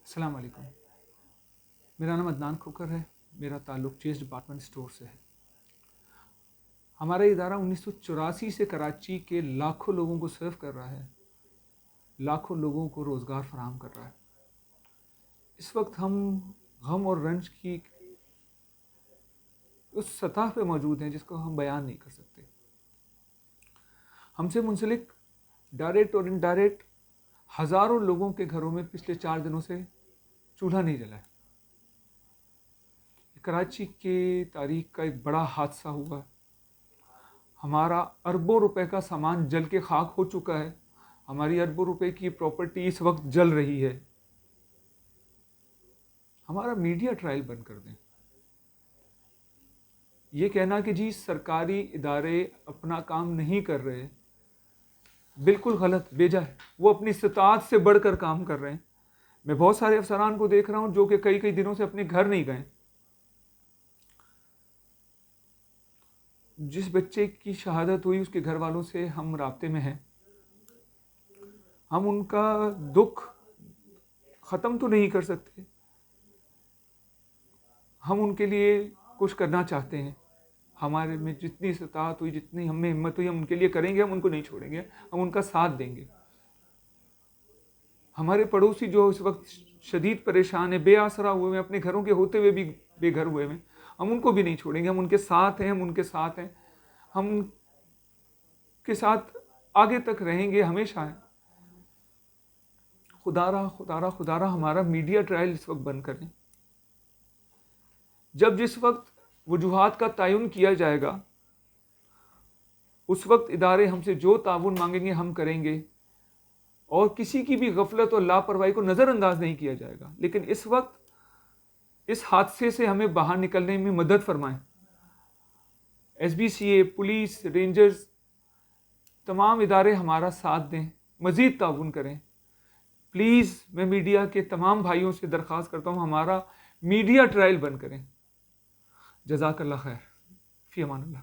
अस्सलाम वालेकुम। मेरा नाम अदनान खोकर है। मेरा ताल्लुक़ चेस डिपार्टमेंट स्टोर से है। हमारा इदारा 1984 से कराची के लाखों लोगों को सर्व कर रहा है, लाखों लोगों को रोज़गार फराहम कर रहा है। इस वक्त हम गम और रंज की उस सतह पे मौजूद हैं जिसको हम बयान नहीं कर सकते। हमसे मुंसलिक डायरेक्ट और इनडायरेक्ट हज़ारों लोगों के घरों में पिछले 4 दिनों से चूल्हा नहीं जला है। कराची के तारीख का एक बड़ा हादसा हुआ। हमारा अरबों रुपए का सामान जल के खाक हो चुका है। हमारी अरबों रुपए की प्रॉपर्टी इस वक्त जल रही है। हमारा मीडिया ट्रायल बंद कर दें। ये कहना कि जी सरकारी इदारे अपना काम नहीं कर रहे, बिल्कुल गलत, बेजा है। वो अपनी इस्तिताअत से बढ़कर काम कर रहे हैं। मैं बहुत सारे अफसरान को देख रहा हूँ जो कि कई कई दिनों से अपने घर नहीं गए। जिस बच्चे की शहादत हुई उसके घर वालों से हम राब्ते में हैं। हम उनका दुख ख़त्म तो नहीं कर सकते, हम उनके लिए कुछ करना चाहते हैं। हमारे में जितनी इस्तिताअत हुई, जितनी हमें हिम्मत हुई, हम उनके लिए करेंगे। हम उनको नहीं छोड़ेंगे, हम उनका साथ देंगे। हमारे पड़ोसी जो इस वक्त शदीद परेशान है, बेआसरा हुए हैं, अपने घरों के होते हुए भी बेघर हुए हैं, हम उनको भी नहीं छोड़ेंगे। हम उनके साथ हैं, हम उनके साथ हैं, हम उनके साथ आगे तक रहेंगे, हमेशा हैं। खुदारा खुदारा खुदारा हमारा मीडिया ट्रायल इस वक्त बंद करें। जब जिस वक्त वजूहात का तयन किया जाएगा, उस वक्त इदारे हमसे जो ताउन मांगेंगे हम करेंगे और किसी की भी गफलत और लापरवाही को नज़रअंदाज नहीं किया जाएगा। लेकिन इस वक्त इस हादसे से हमें बाहर निकलने में मदद फरमाएं। SBCA, पुलिस, रेंजर्स, तमाम इदारे हमारा साथ दें, मज़ीद ताउन करें। प्लीज़ मैं मीडिया के तमाम भाइयों से दरख्वास्त करता हूँ, हमारा मीडिया ट्रायल बंद करें। जज़ाकल्लाह खैर। फ़ी अमानिल्लाह।